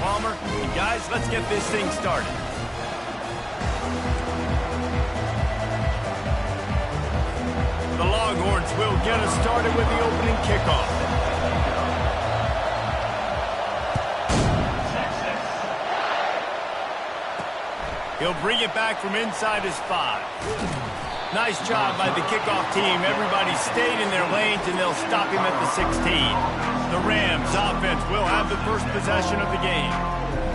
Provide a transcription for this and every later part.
Palmer. And guys, let's get this thing started. The Longhorns will get us started with the opening kickoff. He'll bring it back from inside his 5. Nice job by the kickoff team. Everybody stayed in their lanes, and they'll stop him at the 16. The Rams offense will have the first possession of the game.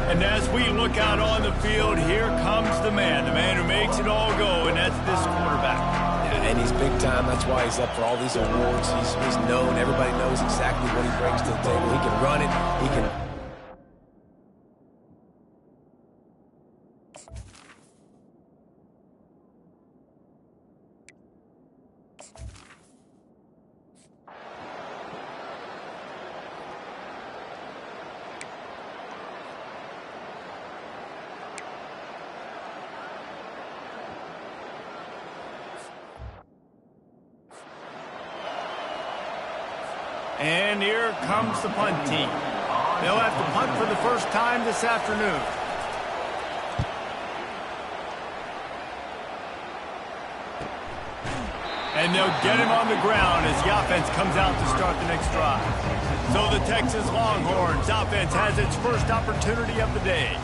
And as we look out on the field, here comes the man who makes it all go, and that's this quarterback. Yeah, and he's big time. That's why he's up for all these awards. He's known. Everybody knows exactly what he brings to the table. He can run it. He can... And here comes the punt team. They'll have to punt for the first time this afternoon. And they'll get him on the ground as the offense comes out to start the next drive. So the Texas Longhorns offense has its first opportunity of the day.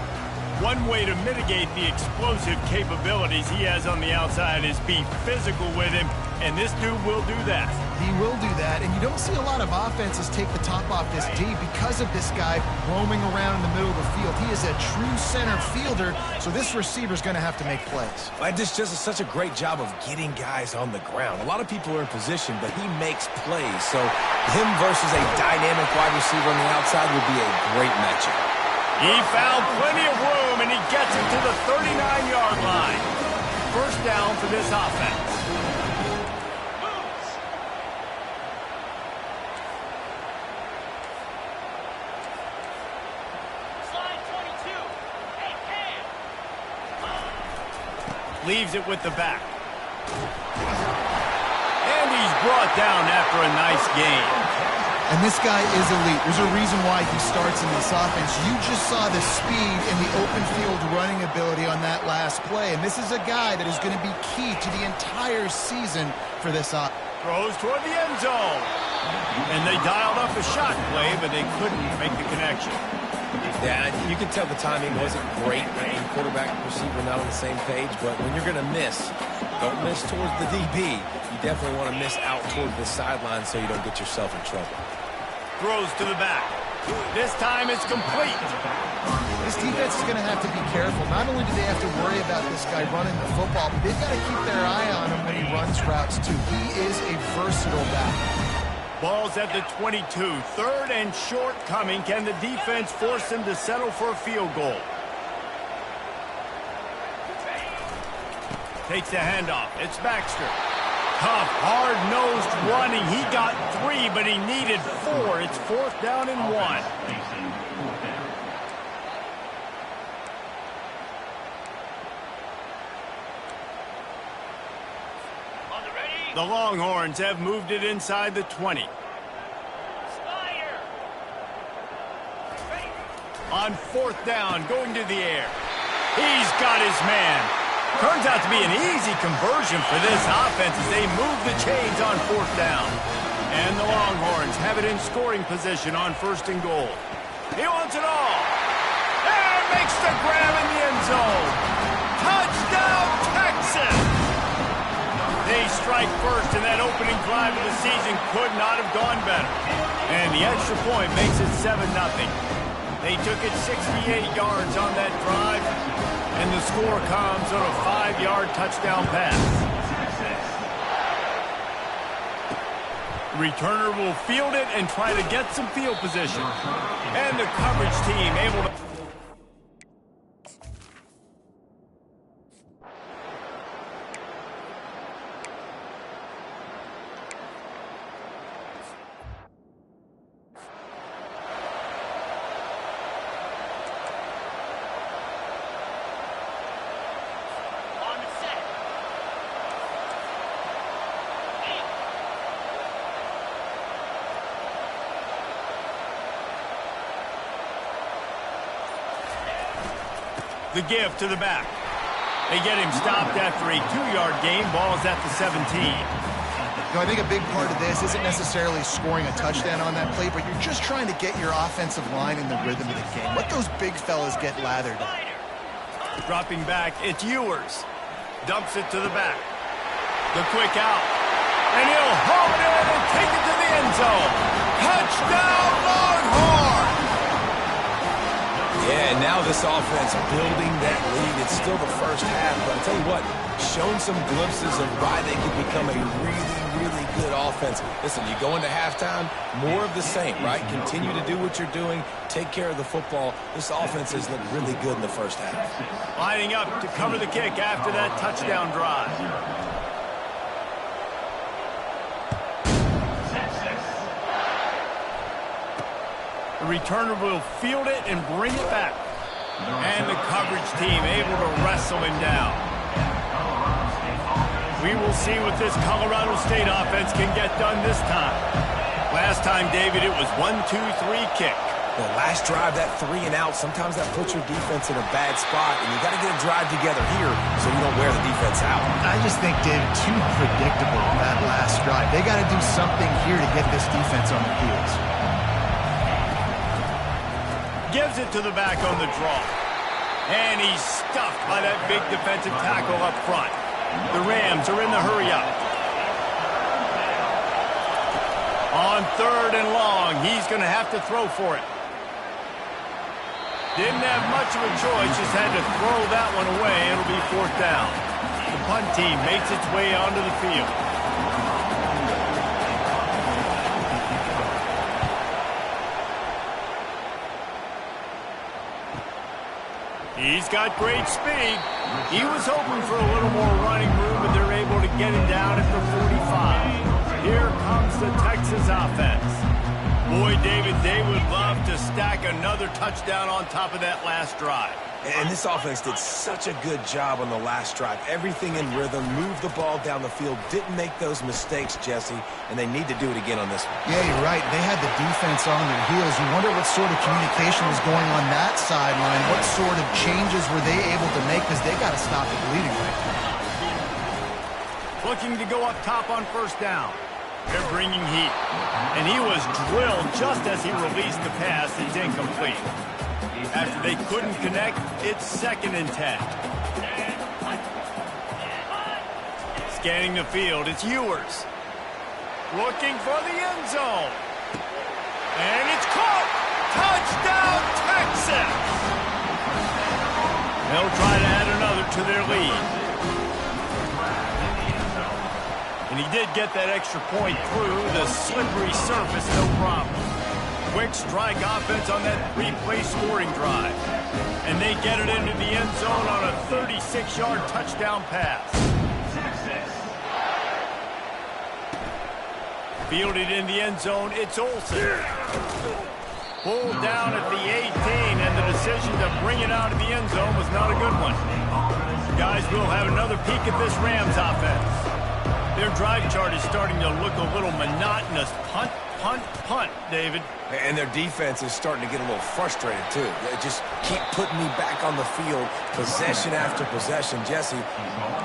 One way to mitigate the explosive capabilities he has on the outside is be physical with him, and this dude will do that. He will do that, and you don't see a lot of offenses take the top off this D because of this guy roaming around in the middle of the field. He is a true center fielder, so this receiver's going to have to make plays. This just is such a great job of getting guys on the ground. A lot of people are in position, but he makes plays. So him versus a dynamic wide receiver on the outside would be a great matchup. He found plenty of room, and he gets it to the 39-yard line. First down for this offense. Leaves it with the back. And he's brought down after a nice gain. And this guy is elite. There's a reason why he starts in this offense. You just saw the speed and the open field running ability on that last play. And this is a guy that is going to be key to the entire season for this offense. Throws toward the end zone. And they dialed up a shot play, but they couldn't make the connection. Yeah, you can tell the timing wasn't great. Quarterback and receiver not on the same page, but when you're going to miss, don't miss towards the DB. You definitely want to miss out towards the sideline so you don't get yourself in trouble. Throws to the back. This time it's complete. This defense is going to have to be careful. Not only do they have to worry about this guy running the football, but they've got to keep their eye on him when he runs routes too. He is a versatile back. Ball's at the 22. Third and short coming. Can the defense force him to settle for a field goal? Takes the handoff. It's Baxter. Tough, hard-nosed running. He got 3, but he needed 4. It's fourth down and 1. The Longhorns have moved it inside the 20. On fourth down, going to the air. He's got his man. Turns out to be an easy conversion for this offense as they move the chains on fourth down. And the Longhorns have it in scoring position on first and goal. He wants it all. And makes the grab in the end zone. Touchdown, Texas! They strike first, and that opening drive of the season could not have gone better. And the extra point makes it 7-0. They took it 68 yards on that drive, and the score comes on a 5-yard touchdown pass. Returner will field it and try to get some field position. And the coverage team able to... The give to the back. They get him stopped after a 2-yard gain. Ball's at the 17. You know, I think a big part of this isn't necessarily scoring a touchdown on that play, but you're just trying to get your offensive line in the rhythm of the game. Let those big fellas get lathered up. Dropping back, it's Ewers. Dumps it to the back. The quick out. And he'll haul it in and take it to the end zone. Touchdown, Longhorn! Yeah, and now this offense building that lead. It's still the first half, but I'll tell you what, shown some glimpses of why they could become a really good offense. Listen, you go into halftime, more of the same, right? Continue to do what you're doing, take care of the football. This offense has looked really good in the first half. Lining up to cover the kick after that touchdown drive. The returner will field it and bring it back. And the coverage team able to wrestle him down. We will see what this Colorado State offense can get done this time. Last time, David, it was 1-2-3 kick. The last drive, that 3 and out, sometimes that puts your defense in a bad spot, and you got to get a drive together here so you don't wear the defense out. I just think, David, too predictable that last drive. They got to do something here to get this defense on their heels. Gives it to the back on the draw. And he's stuffed by that big defensive tackle up front. The Rams are in the hurry-up. On 3rd and long, he's going to have to throw for it. Didn't have much of a choice, just had to throw that one away. It'll be 4th down. The punt team makes its way onto the field. He's got great speed. He was hoping for a little more running room, but they're able to get him down at the 45. Here comes the Texas offense. Boy, David, they would love to stack another touchdown on top of that last drive. And this offense did such a good job on the last drive. Everything in rhythm, moved the ball down the field, didn't make those mistakes, Jesse, and they need to do it again on this one. Yeah, you're right. They had the defense on their heels. You wonder what sort of communication was going on that sideline. What sort of changes were they able to make, because they got to stop the bleeding right now. Looking to go up top on 1st down. They're bringing heat. And he was drilled just as he released the pass. It's incomplete. After they couldn't connect, it's 2nd and 10. Scanning the field, it's Ewers. Looking for the end zone. And it's caught! Touchdown, Texas! They'll try to add another to their lead. And he did get that extra point through the slippery surface, no problem. Quick strike offense on that 3-play scoring drive. And they get it into the end zone on a 36-yard touchdown pass. Fielded in the end zone, it's Olsen. Pulled down at the 18, and the decision to bring it out of the end zone was not a good one. Guys, we'll have another peek at this Rams offense. Their drive chart is starting to look a little monotonous. Punt, punt, punt, David. And their defense is starting to get a little frustrated, too. They just keep putting me back on the field, possession after possession. Jesse,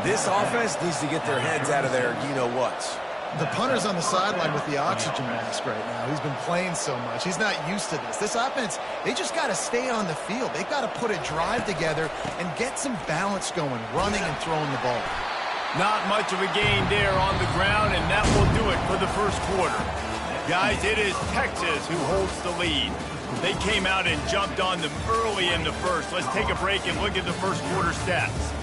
this offense needs to get their heads out of their you-know-whats. The punter's on the sideline with the oxygen mask right now. He's been playing so much. He's not used to this. This offense, they just got to stay on the field. They've got to put a drive together and get some balance going, running and throwing the ball. Not much of a gain there on the ground, and that will do it for the 1st quarter. Guys, it is Texas who holds the lead. They came out and jumped on them early in the 1st. Let's take a break and look at the 1st quarter stats.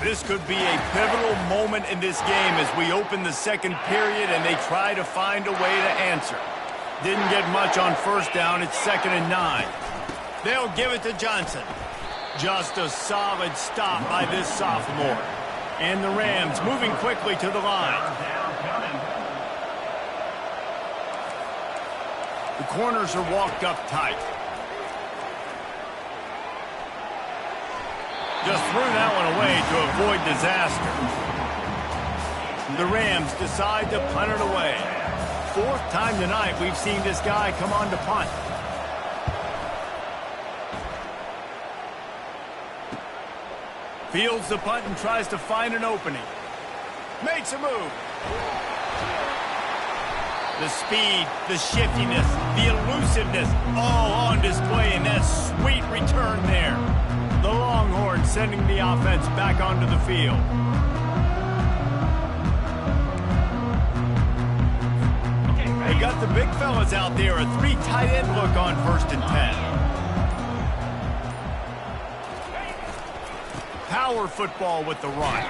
This could be a pivotal moment in this game as we open the 2nd period and they try to find a way to answer. Didn't get much on 1st down. It's 2nd and 9. They'll give it to Johnson. Just a solid stop by this sophomore. And the Rams moving quickly to the line. The corners are walked up tight. Just threw that one away to avoid disaster. The Rams decide to punt it away. Fourth time tonight we've seen this guy come on to punt. Fields the punt and tries to find an opening. Makes a move. The speed, the shiftiness, the elusiveness, all on display in that sweet return there. The Longhorns sending the offense back onto the field. They got the big fellas out there, a 3 tight end look on 1st and 10. Power football with the run.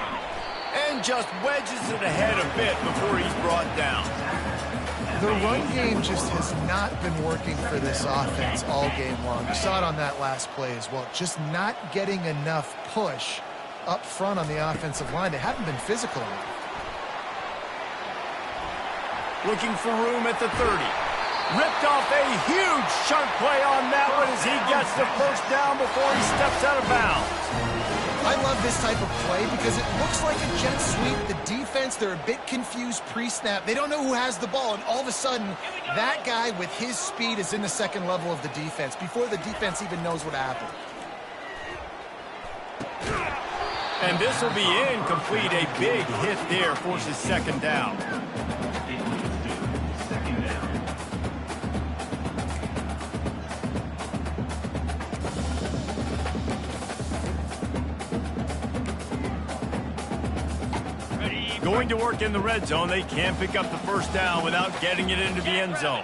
And just wedges it ahead a bit before he's brought down. The run game just has not been working for this offense all game long. You saw it on that last play as well. Just not getting enough push up front on the offensive line. They haven't been physical enough. Looking for room at the 30. Ripped off a huge chunk play on that one as he gets the first down before he steps out of bounds. I love this type of play because it looks like a jet sweep. The defense, they're a bit confused pre-snap. They don't know who has the ball, and all of a sudden, that guy with his speed is in the second level of the defense before the defense even knows what happened. And this will be incomplete. A big hit there forces 2nd down. Going to work in the red zone. They can't pick up the first down without getting it into the end zone.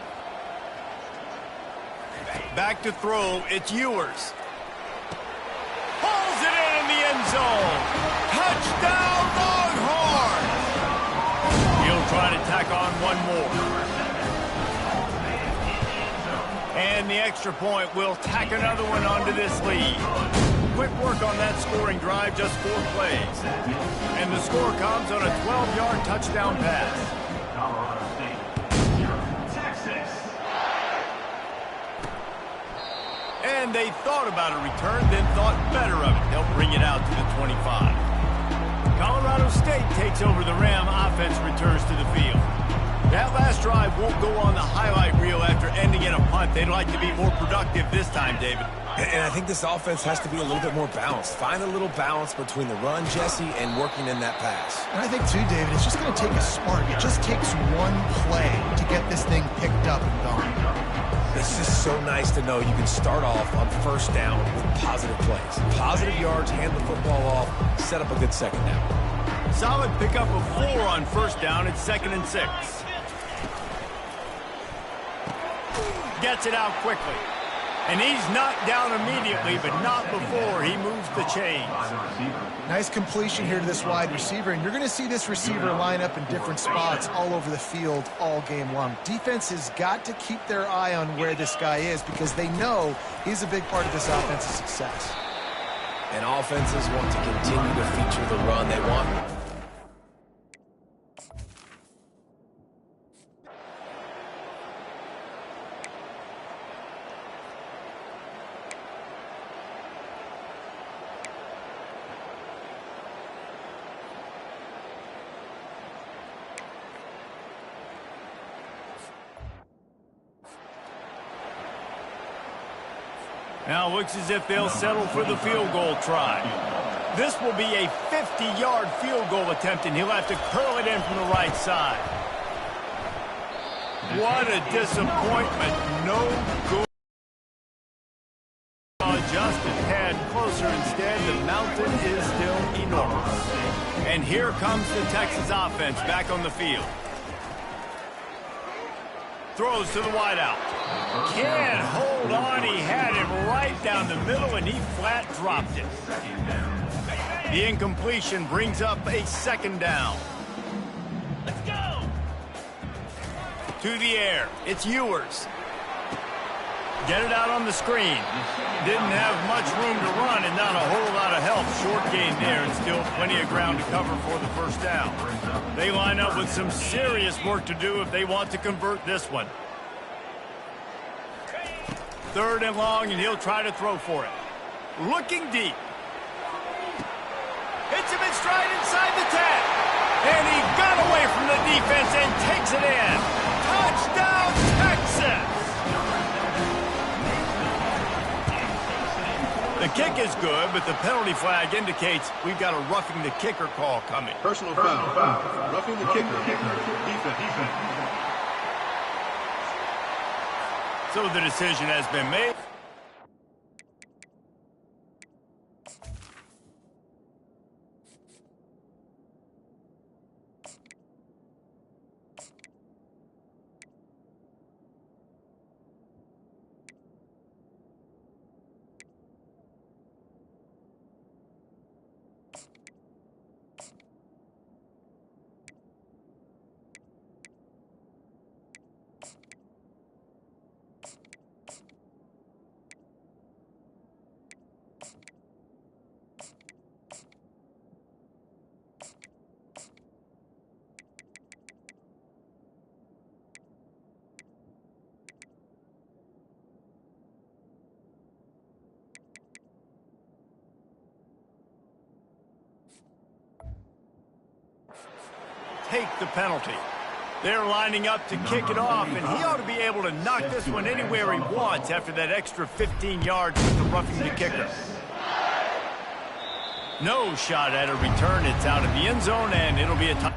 Back to throw. It's Ewers. Pulls it in the end zone. Touchdown, Longhorns! He'll try to tack on one more. And the extra point will tack another one onto this lead. Quick work on that scoring drive, just 4 plays. And the score comes on a 12-yard touchdown pass. And they thought about a return, then thought better of it. They'll bring it out to the 25. Colorado State takes over. The Ram offense returns to the field. That last drive won't go on the highlight reel after ending in a punt. They'd like to be more productive this time, David. And I think this offense has to be a little bit more balanced. Find a little balance between the run, Jesse, and working in that pass. And I think, too, David, it's just going to take a spark. It just takes one play to get this thing picked up and going. It's just so nice to know you can start off on 1st down with positive plays. Positive yards, hand the football off, set up a good 2nd down. Solid pickup of 4 on 1st down. It's 2nd and 6. Gets it out quickly. And he's knocked down immediately, but not before he moves the chains. Nice completion here to this wide receiver, and you're going to see this receiver line up in different spots all over the field all game long. Defense has got to keep their eye on where this guy is because they know he's a big part of this offense's success. And offenses want to continue to feature the run. They want... Now looks as if they'll settle for the field goal try. This will be a 50-yard field goal attempt, and he'll have to curl it in from the right side. What a disappointment. No good. Adjusted pad closer instead. The mountain is still enormous. And here comes the Texas offense back on the field. Throws to the wideout. Can't hold on. He had it right down the middle, and he flat dropped it. The incompletion brings up a 2nd down. Let's go. To the air. It's Ewers. Get it out on the screen. Didn't have much room to run and not a whole lot of help. Short gain there and still plenty of ground to cover for the 1st down. They line up with some serious work to do if they want to convert this one. 3rd and long, and he'll try to throw for it. Looking deep. defense and takes it in. Touchdown, Texas! The kick is good, but the penalty flag indicates we've got a roughing the kicker call coming. Personal foul. Roughing the kicker. Defense. So the decision has been made. Take the penalty. They're lining up to kick it off, and he ought to be able to knock this one anywhere he wants after that extra 15 yards with the roughing the kicker. No shot at a return. It's out of the end zone, and it'll be a touchdown.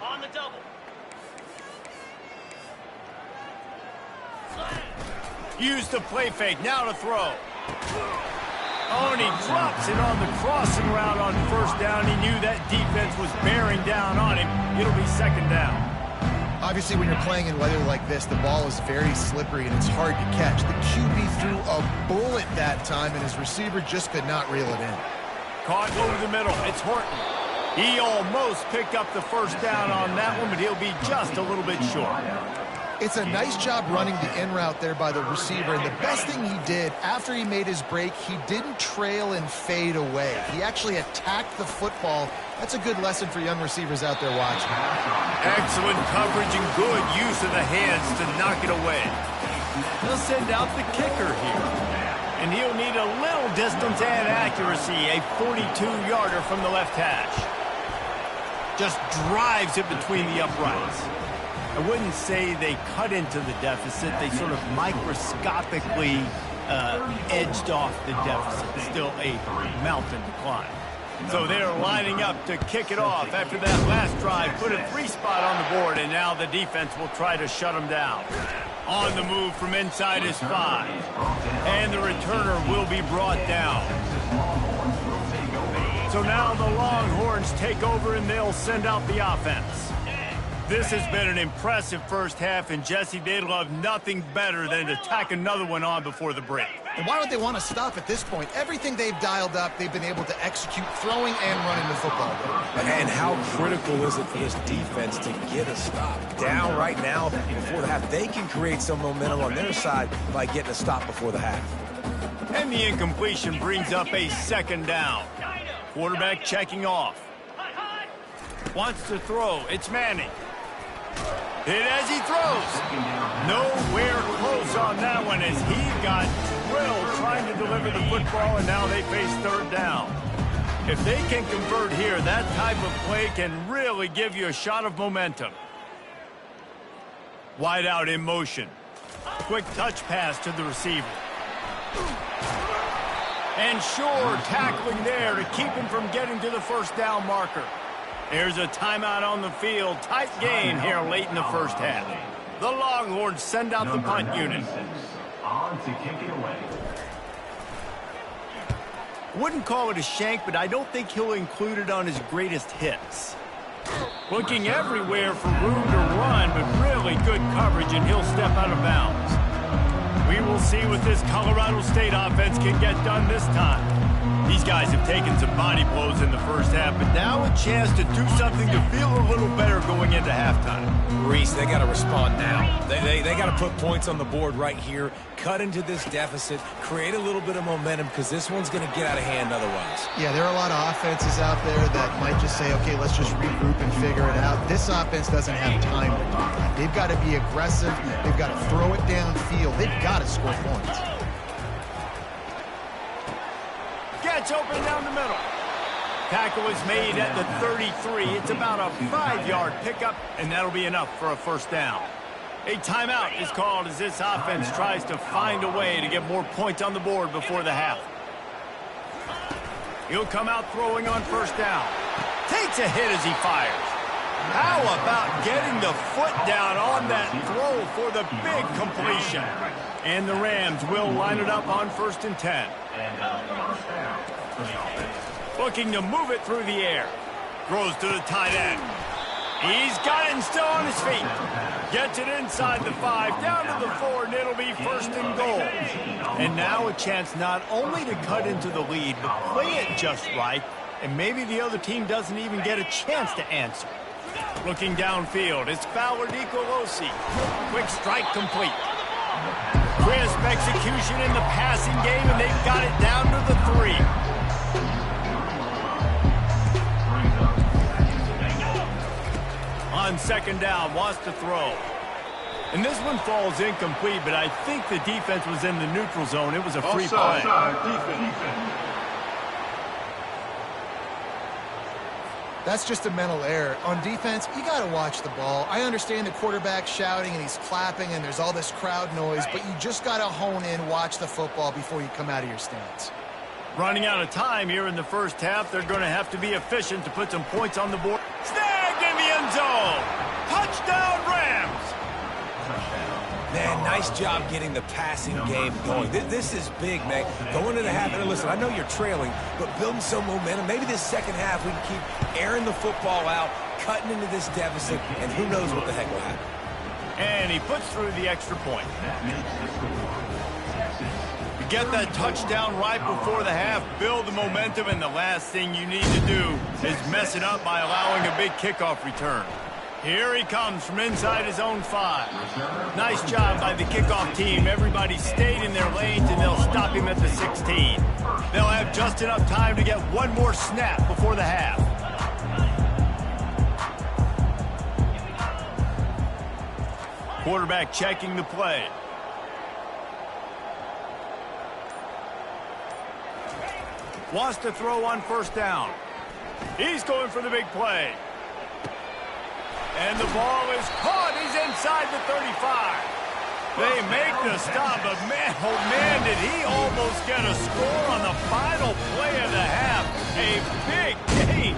On the double. Use the play fake. Now to throw. Oh, and he drops it on the crossing route on first down. He knew that defense was bearing down on him. It'll be second down. Obviously, when you're playing in weather like this, the ball is very slippery and it's hard to catch. The QB threw a bullet that time, and his receiver just could not reel it in. Caught over the middle. It's Horton. He almost picked up the first down on that one, but he'll be just a little bit short. It's a nice job running the in route there by the receiver, and the best thing he did after he made his break, he didn't trail and fade away. He actually attacked the football. That's a good lesson for young receivers out there watching. Excellent coverage and good use of the hands to knock it away. He'll send out the kicker here. And he'll need a little distance and accuracy, a 42-yarder from the left hash. Just drives it between the uprights. I wouldn't say they cut into the deficit. They sort of microscopically edged off the deficit. Still a mountain to climb. So they're lining up to kick it off after that last drive. Put a 3 spot on the board, and now the defense will try to shut them down. On the move from inside is 5. And the returner will be brought down. So now the Longhorns take over, and they'll send out the offense. This has been an impressive first half, and Jesse, they'd love nothing better than to tack another one on before the break. And why would they want to stop at this point? Everything they've dialed up, they've been able to execute throwing and running the football. And how critical is it for this defense to get a stop? Down right now before the half. They can create some momentum on their side by getting a stop before the half. And the incompletion brings up a second down. Quarterback checking off. Wants to throw. It's Manning. Hit as he throws. Nowhere close on that one as he got drilled trying to deliver the football, and now they face third down. If they can convert here, that type of play can really give you a shot of momentum. Wide out in motion. Quick touch pass to the receiver. And sure, tackling there to keep him from getting to the first down marker. There's a timeout on the field. Tight game here late in the first half. The Longhorns send out the punt unit. On to kick it away. Wouldn't call it a shank, but I don't think he'll include it on his greatest hits. Looking everywhere for room to run, but really good coverage, and he'll step out of bounds. We will see what this Colorado State offense can get done this time. These guys have taken some body blows in the first half, but now a chance to do something to feel a little better going into halftime. Reese, they got to respond now. They got to put points on the board right here, cut into this deficit, create a little bit of momentum because this one's going to get out of hand otherwise. Yeah, there are a lot of offenses out there that might just say, okay, let's just regroup and figure it out. This offense doesn't have time to do that. They've got to be aggressive. They've got to throw it downfield. They've got to score points. Gets open down the middle. Tackle is made at the 33. It's about a 5-yard pickup, and that'll be enough for a first down. A timeout is called as this offense tries to find a way to get more points on the board before the half. He'll come out throwing on first down. Takes a hit as he fires. How about getting the foot down on that throw for the big completion? And the Rams will line it up on 1st and 10. Looking to move it through the air. Throws to the tight end. He's got it and still on his feet. Gets it inside the 5, down to the 4, and it'll be 1st and goal. And now a chance not only to cut into the lead, but play it just right, and maybe the other team doesn't even get a chance to answer. Looking downfield, it's Fowler Nicolosi. Quick strike complete. Crisp execution in the passing game, and they've got it down to the 3. On 2nd down, wants to throw. And this one falls incomplete, but I think the defense was in the neutral zone. It was a free play. That's just a mental error. On defense, you got to watch the ball. I understand the quarterback shouting and he's clapping and there's all this crowd noise, but you just got to hone in, watch the football before you come out of your stance. Running out of time here in the first half, they're going to have to be efficient to put some points on the board. Snagged in the end zone. Touchdown, Rams. Man, nice job getting the passing game going. This is big, man. Going to the half, and listen, I know you're trailing, but building some momentum. Maybe this second half we can keep airing the football out, cutting into this deficit, and who knows what the heck will happen. And he puts through the extra point. You get that touchdown right before the half, build the momentum, and the last thing you need to do is mess it up by allowing a big kickoff return. Here he comes from inside his own 5. Nice job by the kickoff team. Everybody stayed in their lanes, and they'll stop him at the 16. They'll have just enough time to get one more snap before the half. Quarterback checking the play. Wants to throw on 1st down. He's going for the big play. And the ball is caught. He's inside the 35. They make the stop, but man, oh man, did he almost get a score on the final play of the half. A big game.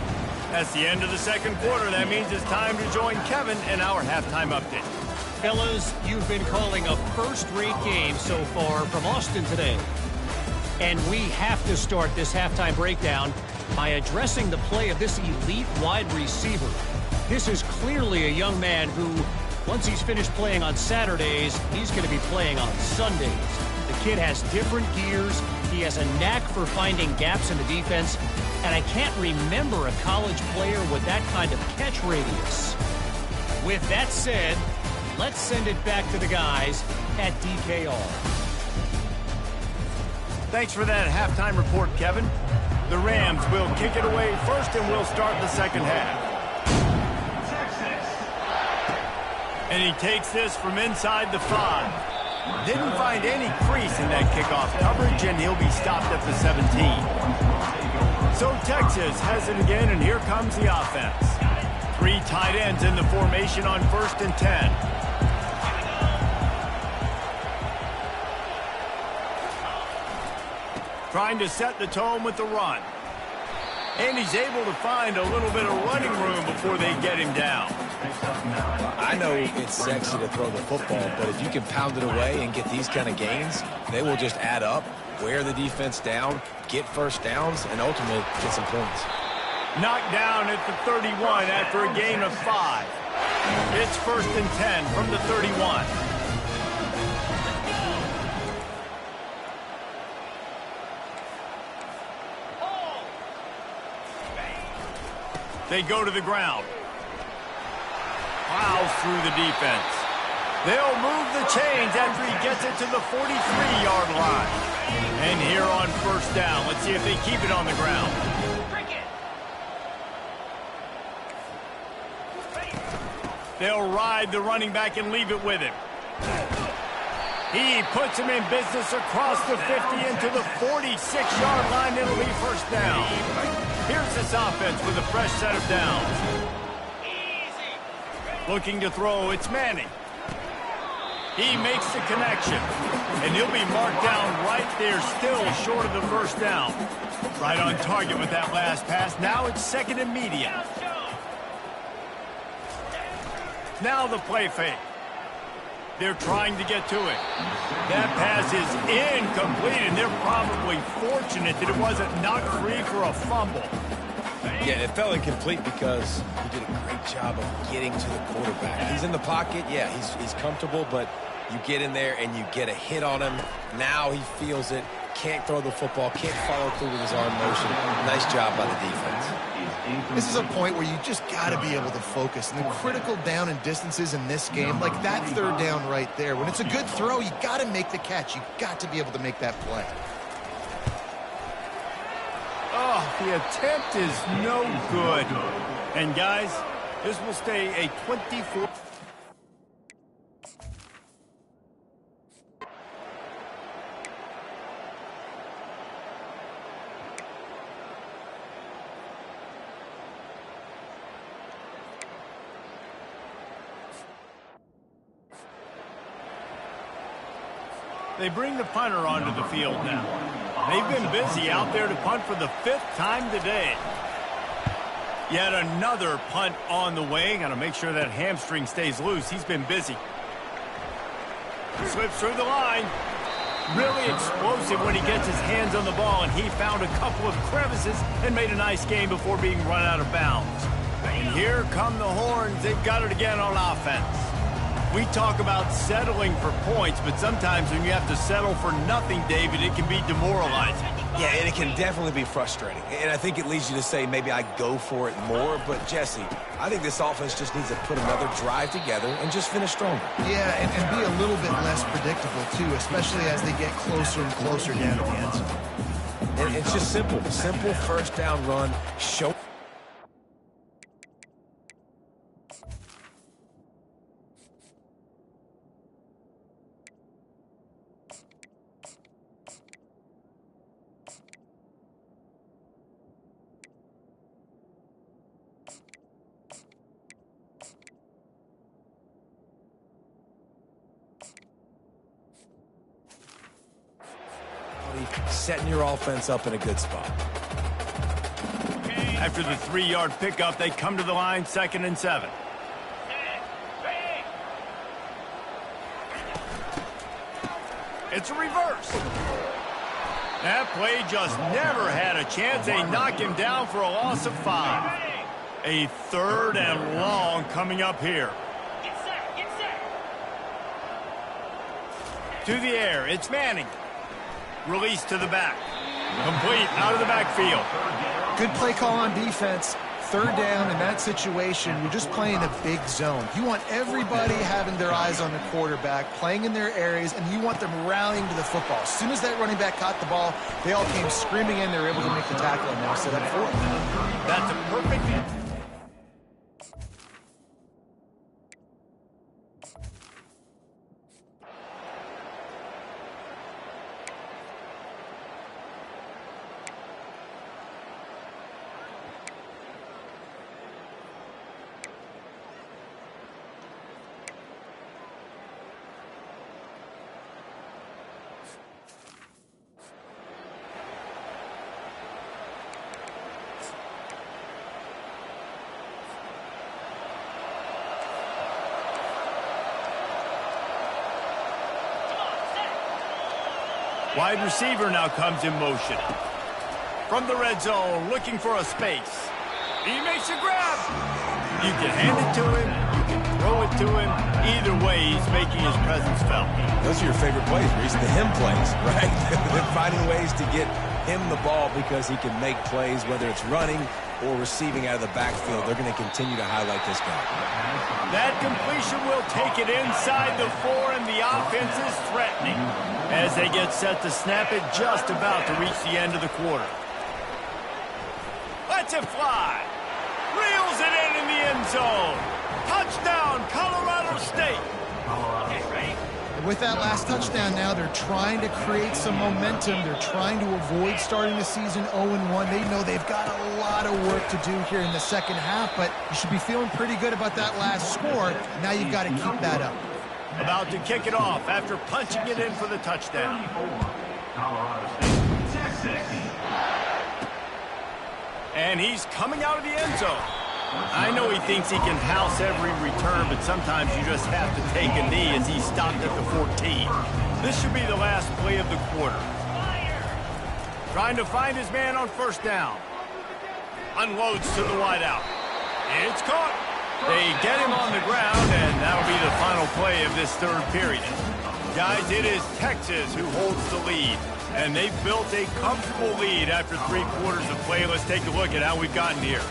That's the end of the 2nd quarter. That means it's time to join Kevin in our halftime update. Fellas, you've been calling a first-rate game so far from Austin today. And we have to start this halftime breakdown by addressing the play of this elite wide receiver. This is clearly a young man who, once he's finished playing on Saturdays, he's going to be playing on Sundays. The kid has different gears. He has a knack for finding gaps in the defense. And I can't remember a college player with that kind of catch radius. With that said, let's send it back to the guys at DKR. Thanks for that halftime report, Kevin. The Rams will kick it away first, and we'll start the 2nd half. And he takes this from inside the 5. Didn't find any crease in that kickoff coverage, and he'll be stopped at the 17. So Texas has it again, and here comes the offense. 3 tight ends in the formation on 1st and 10. Trying to set the tone with the run. And he's able to find a little bit of running room before they get him down. I know it's sexy to throw the football, but if you can pound it away and get these kind of gains, they will just add up, wear the defense down, get first downs, and ultimately get some points. Knocked down at the 31 after a gain of 5. It's 1st and 10 from the 31. They go to the ground. Plows through the defense. They'll move the chains after he gets it to the 43-yard line. And here on first down, let's see if they keep it on the ground. They'll ride the running back and leave it with him. He puts him in business across the 50 into the 46-yard line. It'll be first down. Here's this offense with a fresh set of downs. Looking to throw, it's Manning. He makes the connection, and he'll be marked down right there, still short of the first down. Right on target with that last pass. Now it's second and medium. Now the play fake. They're trying to get to it. That pass is incomplete, and they're probably fortunate that it wasn't knocked free for a fumble. Yeah, it fell incomplete because he did a great job of getting to the quarterback. He's in the pocket. Yeah, he's comfortable, but you get in there and you get a hit on him. Now he feels it. Can't throw the football. Can't follow through with his arm motion. Nice job by the defense. This is a point where you just got to be able to focus. And the critical down and distances in this game, like that third down right there, when it's a good throw, you got to make the catch. You got to be able to make that play. Oh, the attempt is no good. And guys, this will stay a 24. They bring the punter onto the field now. They've been busy out there to punt for the 5th time today. Yet another punt on the way. Got to make sure that hamstring stays loose. He's been busy. Slips through the line. Really explosive when he gets his hands on the ball, and he found a couple of crevices and made a nice game before being run out of bounds. And here come the horns. They've got it again on offense. We talk about settling for points, but sometimes when you have to settle for nothing, David, it can be demoralizing. Yeah, and it can definitely be frustrating. And I think it leads you to say maybe I go for it more. But, Jesse, I think this offense just needs to put another drive together and just finish stronger. Yeah, and be a little bit less predictable, too, especially as they get closer and closer down to the end zone. And it's just simple. Simple first down run. Show. Setting your offense up in a good spot. After the 3-yard pickup, they come to the line, 2nd and 7. It's a reverse. That play just never had a chance. They knock him down for a loss of 5. A 3rd and long coming up here. To the air, it's Manning. Release to the back. Complete out of the backfield. Good play call on defense. 3rd down in that situation, you're just playing a big zone. You want everybody having their eyes on the quarterback, playing in their areas, and you want them rallying to the football. As soon as that running back caught the ball, they all came screaming in. They were able to make the tackle and now set up for it. That's a perfect hit. Wide receiver now comes in motion. From the red zone, looking for a space. He makes a grab. You can hand it to him. You can throw it to him. Either way, he's making his presence felt. Those are your favorite plays, Reese, the him plays, right? They're finding ways to get him the ball because he can make plays, whether it's running, or receiving out of the backfield, they're going to continue to highlight this guy. That completion will take it inside the 4, and the offense is threatening as they get set to snap it just about to reach the end of the quarter. Lets it fly. Reels it in the end zone. Touchdown, Colorado State. With that last touchdown now, they're trying to create some momentum. They're trying to avoid starting the season 0-1. They know they've got a lot of work to do here in the second half, but you should be feeling pretty good about that last score. Now you've got to keep that up. About to kick it off after punching it in for the touchdown. And he's coming out of the end zone. I know he thinks he can house every return, but sometimes you just have to take a knee as he stopped at the 14. This should be the last play of the quarter. Trying to find his man on first down. Unloads to the wideout. It's caught. They get him on the ground, and that'll be the final play of this third period. Guys, it is Texas who holds the lead, and they've built a comfortable lead after 3 quarters of play. Let's take a look at how we've gotten here.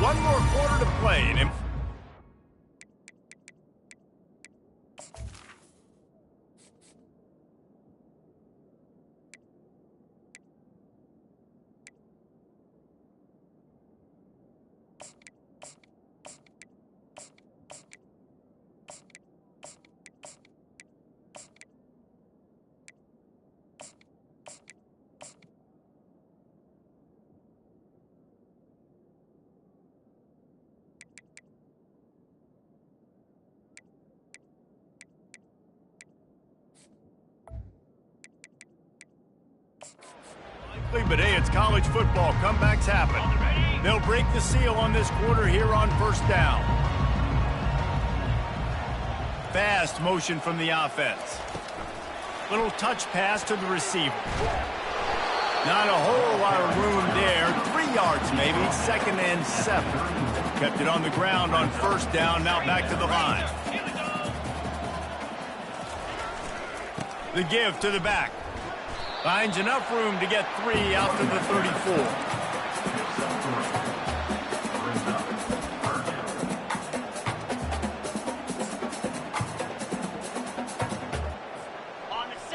One more quarter to play, and but hey, it's college football. Comebacks happen. They'll break the seal on this quarter here on first down. Fast motion from the offense. Little touch pass to the receiver. Not a whole lot of room there. 3 yards maybe, 2nd and 7. Kept it on the ground on first down, now back to the line. The give to the back. Finds enough room to get 3 out to the 34.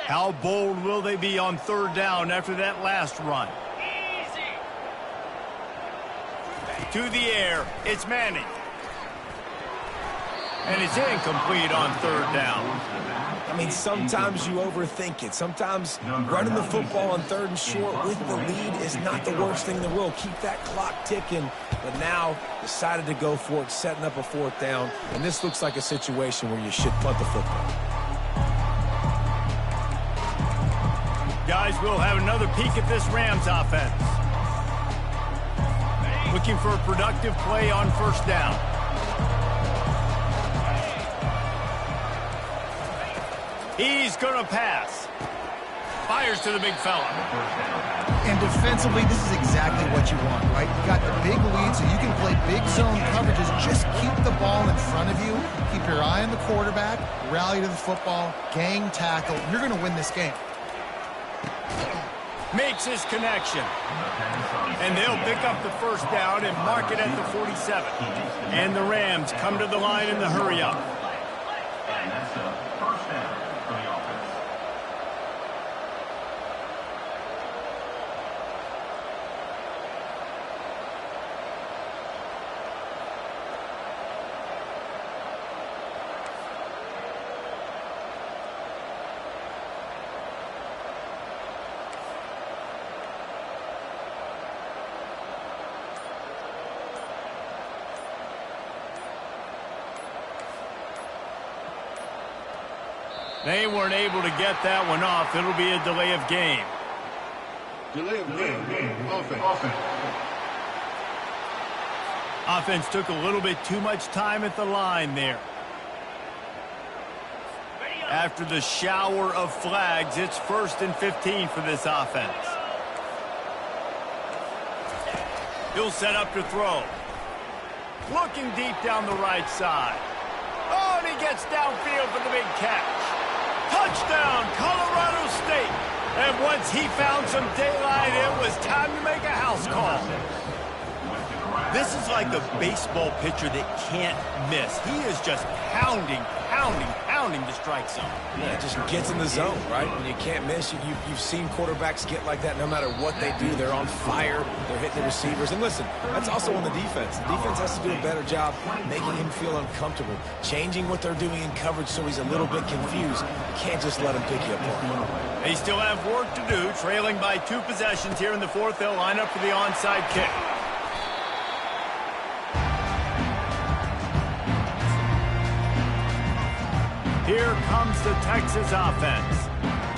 How bold will they be on third down after that last run? To the air, it's Manning. And it's incomplete on third down. I mean, sometimes you overthink it. Sometimes running the football on 3rd and short with the lead is not the worst thing in the world. Keep that clock ticking. But now decided to go for it, setting up a 4th down. And this looks like a situation where you should punt the football. Guys, we'll have another peek at this Rams offense. Looking for a productive play on first down. He's going to pass. Fires to the big fella. And defensively, this is exactly what you want, right? You got the big lead, so you can play big zone coverages. Just keep the ball in front of you. Keep your eye on the quarterback. Rally to the football. Gang tackle. You're going to win this game. Makes his connection. And they'll pick up the first down and mark it at the 47. And the Rams come to the line in the hurry up. And that's a first down for the offense. They weren't able to get that one off. It'll be a delay of game. Delay of game. Offense. Offense took a little bit too much time at the line there. After the shower of flags, it's 1st and 15 for this offense. He'll set up to throw. Looking deep down the right side. Oh, and he gets downfield for the big catch. Touchdown, Colorado State. And once he found some daylight, it was time to make a house call. This is like a baseball pitcher that can't miss. He is just pounding the strike zone. Yeah, it just gets in the zone, right? When you can't miss, you've seen quarterbacks get like that no matter what they do. They're on fire. They're hitting the receivers. And listen, that's also on the defense. The defense has to do a better job making him feel uncomfortable, changing what they're doing in coverage so he's a little bit confused. You can't just let him pick you apart. They still have work to do, trailing by 2 possessions here in the fourth. They'll line up for the onside kick. Here comes the Texas offense.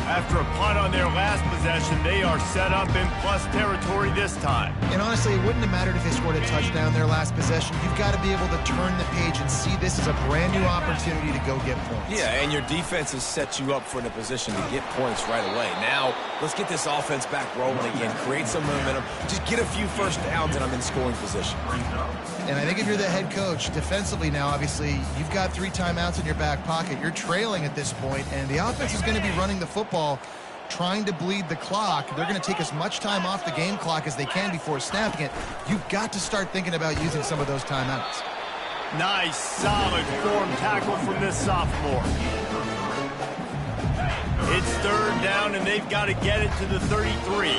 After a punt on their last possession, they are set up in plus territory this time. And honestly, it wouldn't have mattered if they scored a touchdown their last possession. You've got to be able to turn the page and see this as a brand new opportunity to go get points. Yeah, and your defense has set you up for a position to get points right away. Now, let's get this offense back rolling again, create some momentum, just get a few first downs, and I'm in scoring position. And I think if you're the head coach, defensively now, obviously, you've got 3 timeouts in your back pocket. You're trailing at this point, and the offense is going to be running the football, trying to bleed the clock. They're going to take as much time off the game clock as they can before snapping it. You've got to start thinking about using some of those timeouts. Nice, solid form tackle from this sophomore. It's 3rd down, and they've got to get it to the 33.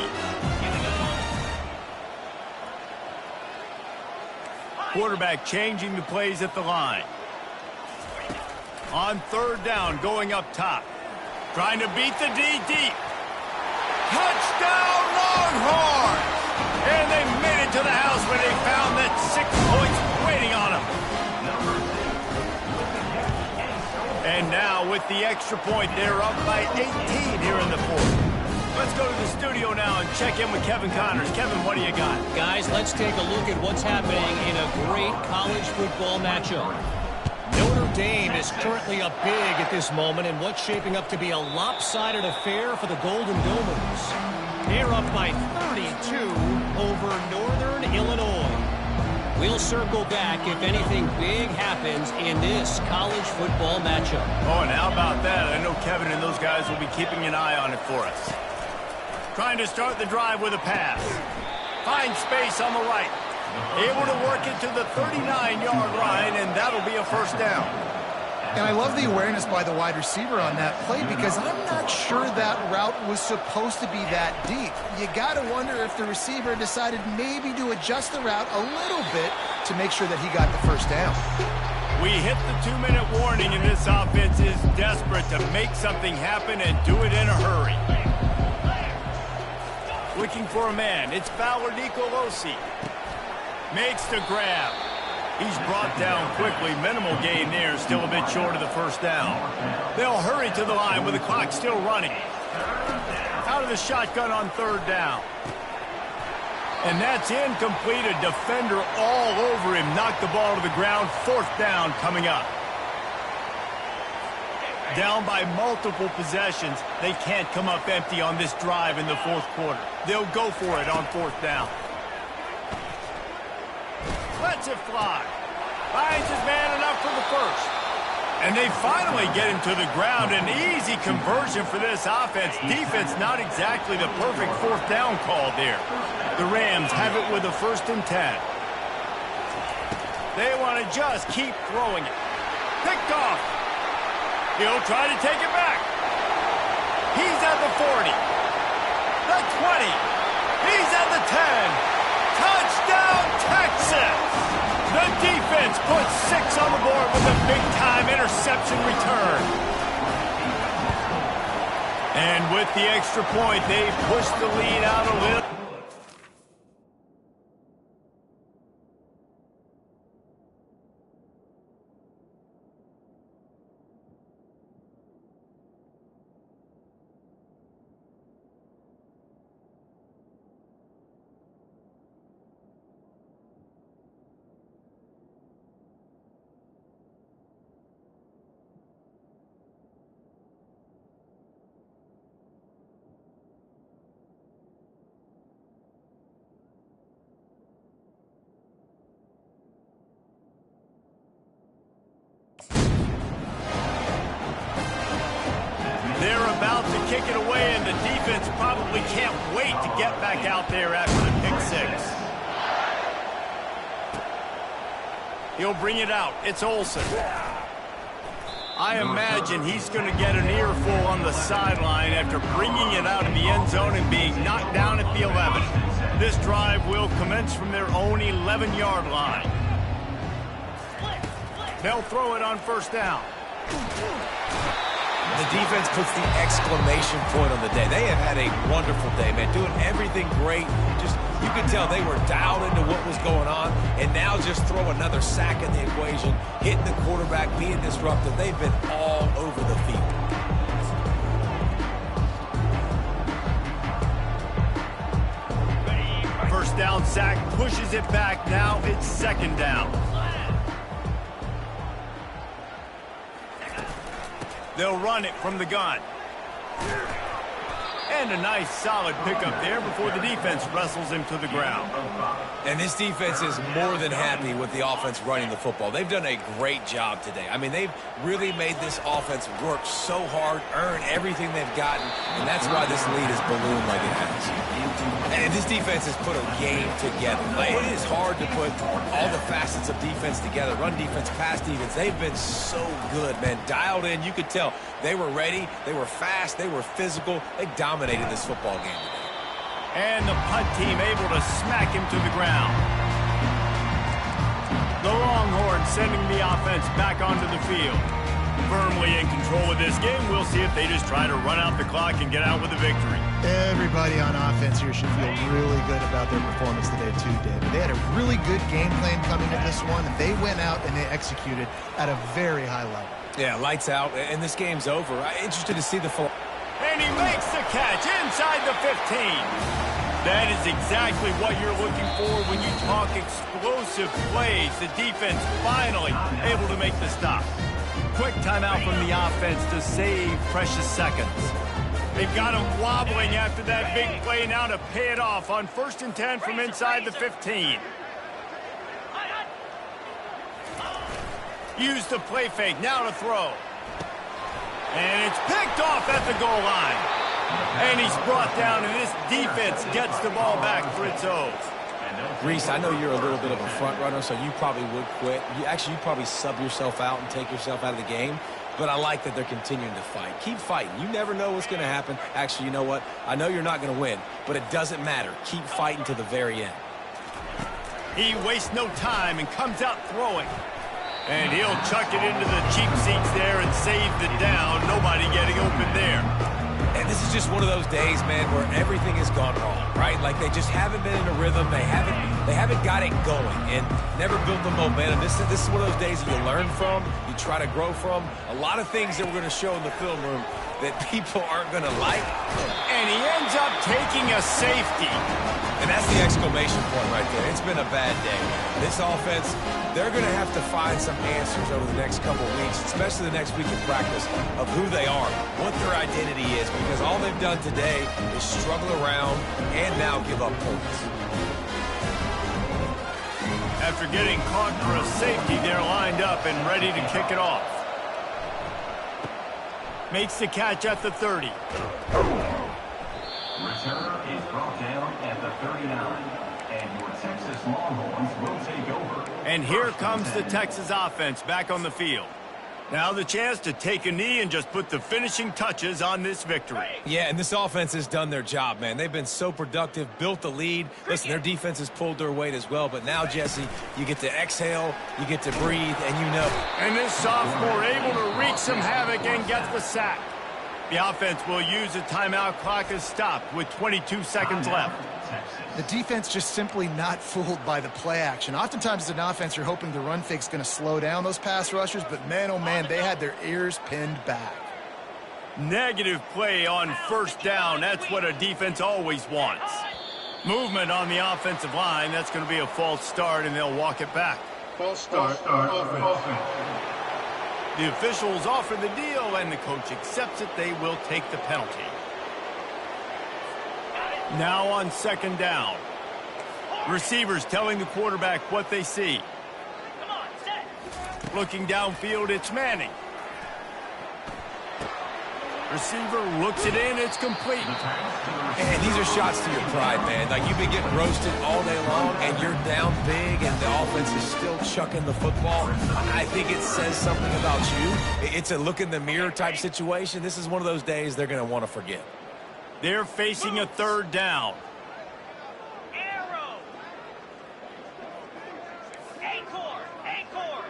Quarterback changing the plays at the line. On 3rd down, going up top. Trying to beat the D deep. Touchdown, Longhorns! And they made it to the house where they found that 6 points waiting on them. And now with the extra point, they're up by 18 here in the fourth. Let's go to the studio now and check in with Kevin Connors. Kevin, what do you got? Guys, let's take a look at what's happening in a great college football matchup. Notre Dame is currently up big at this moment in what's shaping up to be a lopsided affair for the Golden Domers. They're up by 32 over Northern Illinois. We'll circle back if anything big happens in this college football matchup. Oh, and how about that? I know Kevin and those guys will be keeping an eye on it for us. Trying to start the drive with a pass. Finds space on the right. Able to work it to the 39-yard line, and that'll be a first down. And I love the awareness by the wide receiver on that play because I'm not sure that route was supposed to be that deep. You got to wonder if the receiver decided maybe to adjust the route a little bit to make sure that he got the first down. We hit the 2-minute warning, and this offense is desperate to make something happen and do it in a hurry. Looking for a man. It's Fowler Nicolosi. Makes the grab. He's brought down quickly. Minimal gain there. Still a bit short of the first down. They'll hurry to the line with the clock still running. Out of the shotgun on 3rd down. And that's incomplete. A defender all over him. Knocked the ball to the ground. 4th down coming up. Down by multiple possessions. They can't come up empty on this drive in the 4th quarter. They'll go for it on 4th down. Lets it fly. Finds his man enough for the first. And they finally get him to the ground. An easy conversion for this offense. Defense not exactly the perfect 4th down call there. The Rams have it with a 1st and 10. They want to just keep throwing it. Picked off. He'll try to take it back. He's at the 40. The 20. He's at the 10. Touchdown, Texas! The defense puts 6 on the board with a big-time interception return. And with the extra point, they push the lead out a little. about to kick it away, and the defense probably can't wait to get back out there after the pick six. He'll bring it out. It's Olsen. I imagine he's going to get an earful on the sideline after bringing it out of the end zone and being knocked down at the 11. This drive will commence from their own 11-yard line. They'll throw it on first down. The defense puts the exclamation point on the day. They have had a wonderful day, man, doing everything great. Just, you could tell they were dialed into what was going on, and now just throw another sack in the equation, hitting the quarterback, being disruptive. They've been all over the field. First down sack, pushes it back. Now it's second down. They'll run it from the gun. And a nice solid pickup there before the defense wrestles him to the ground. And this defense is more than happy with the offense running the football. They've done a great job today. I mean, they've really made this offense work so hard, earn everything they've gotten, and that's why this lead is ballooned like it has. And this defense has put a game together. Like, it is hard to put all the facets of defense together. Run defense, pass defense. They've been so good, man. Dialed in. You could tell they were ready. They were fast. They were physical. They dominated this football game today. And the punt team able to smack him to the ground. The Longhorns sending the offense back onto the field. Firmly in control of this game. We'll see if they just try to run out the clock and get out with a victory. Everybody on offense here should feel really good about their performance today too, David. They had a really good game plan coming into this one, and they went out and they executed at a very high level. Yeah, lights out, and this game's over. I'm interested to see the full. And he makes the catch inside the 15. That is exactly what you're looking for when you talk explosive plays. The defense finally able to make the stop. Quick timeout from the offense to save precious seconds. They've got him wobbling after that big play now to pay it off on 1st and 10 from inside the 15. Use the play fake, now to throw. And it's picked off at the goal line. And he's brought down, and this defense gets the ball back for its own. Reese, I know you're a little bit of a front runner, so you probably would quit. You'd probably sub yourself out and take yourself out of the game. But I like that they're continuing to fight. Keep fighting. You never know what's going to happen. Actually, you know what? I know you're not going to win, but it doesn't matter. Keep fighting to the very end. He wastes no time and comes out throwing. And he'll chuck it into the cheap seats there and save the down. Nobody getting open there. And this is just one of those days, man, where everything has gone wrong, right? Like they just haven't been in a rhythm. They haven't got it going and never built the momentum. This is one of those days that you learn from, you try to grow from. A lot of things that we're going to show in the film room that people aren't going to like. And he ends up taking a safety. And that's the exclamation point right there. It's been a bad day. This offense, they're going to have to find some answers over the next couple of weeks, especially the next week of practice, of who they are, what their identity is, because all they've done today is struggle around and now give up points. After getting caught for a safety, they're lined up and ready to kick it off. Makes the catch at the 30. Return is brought down at the 39. And your Texas Longhorns will take over. And here comes the Texas offense back on the field. Now the chance to take a knee and just put the finishing touches on this victory. Yeah, and this offense has done their job, man. They've been so productive, built the lead. Listen, their defense has pulled their weight as well. But now, Jesse, you get to exhale, you get to breathe, and you know. And this sophomore able to wreak some havoc and gets the sack. The offense will use a timeout. Clock is stopped with 22 seconds left. The defense just simply not fooled by the play action. Oftentimes as an offense, you're hoping the run fake's going to slow down those pass rushers, but man, oh man, they had their ears pinned back. Negative play on first down. That's what a defense always wants. Movement on the offensive line. That's going to be a false start, and they'll walk it back. False start. Offense. The officials offer the deal, and the coach accepts it. They will take the penalty. Now on second down. Receivers telling the quarterback what they see. Looking downfield, it's Manning. Receiver looks it in. It's complete. And these are shots to your pride, man. Like, you've been getting roasted all day long, and you're down big, and the offense is still chucking the football. I think it says something about you. It's a look in the mirror type situation. This is one of those days they're going to want to forget. They're facing a third down. Arrow. Acorn. Acorn.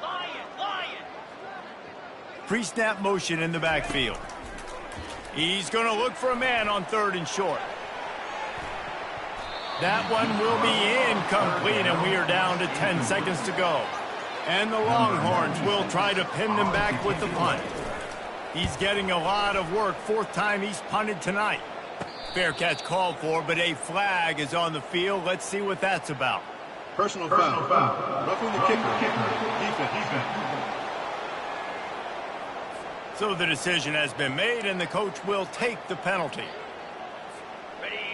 Lion. Pre-snap motion in the backfield. He's going to look for a man on 3rd and short. That one will be incomplete, and we are down to 10 seconds to go. And the Longhorns will try to pin them back with the punt. He's getting a lot of work. 4th time he's punted tonight. Fair catch called for, but a flag is on the field. Let's see what that's about. Personal foul. Roughing the kicker. Defense. So the decision has been made, and the coach will take the penalty.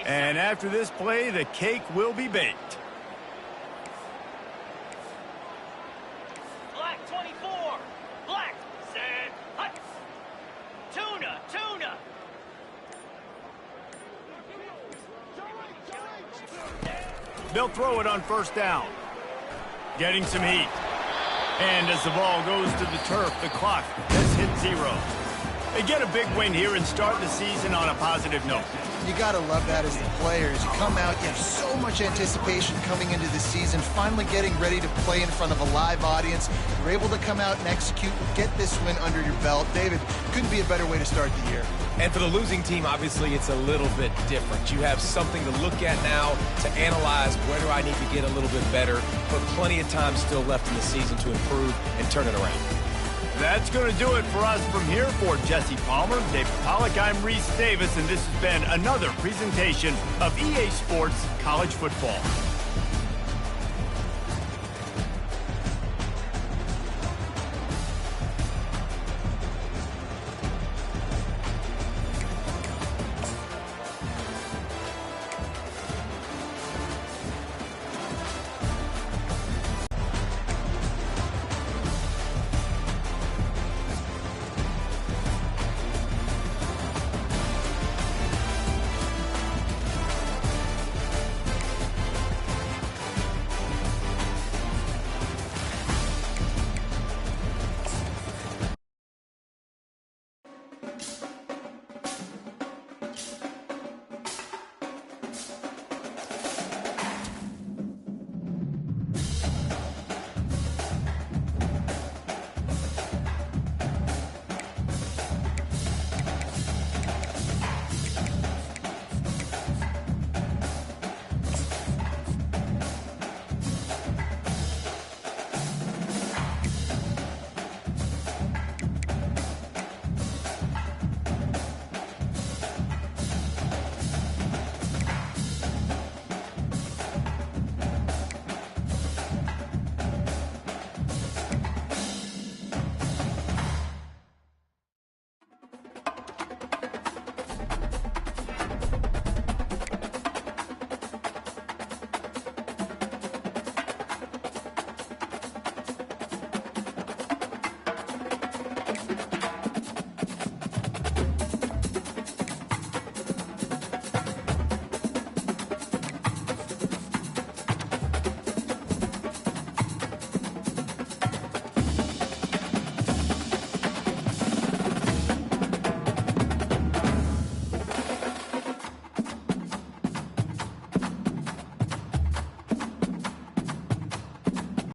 And after this play, the cake will be baked. Black 24. Black. Set. Hut. Tuna. They'll throw it on 1st down. Getting some heat. And as the ball goes to the turf, the clock has hit 0. They get a big win here and start the season on a positive note. You got to love that as the players. You come out, you have so much anticipation coming into the season, finally getting ready to play in front of a live audience. You're able to come out and execute, get this win under your belt. David, couldn't be a better way to start the year. And for the losing team, obviously, it's a little bit different. You have something to look at now to analyze where do I need to get a little bit better, but plenty of time still left in the season to improve and turn it around. That's going to do it for us from here. For Jesse Palmer, David Pollack, I'm Reese Davis, and this has been another presentation of EA Sports College Football.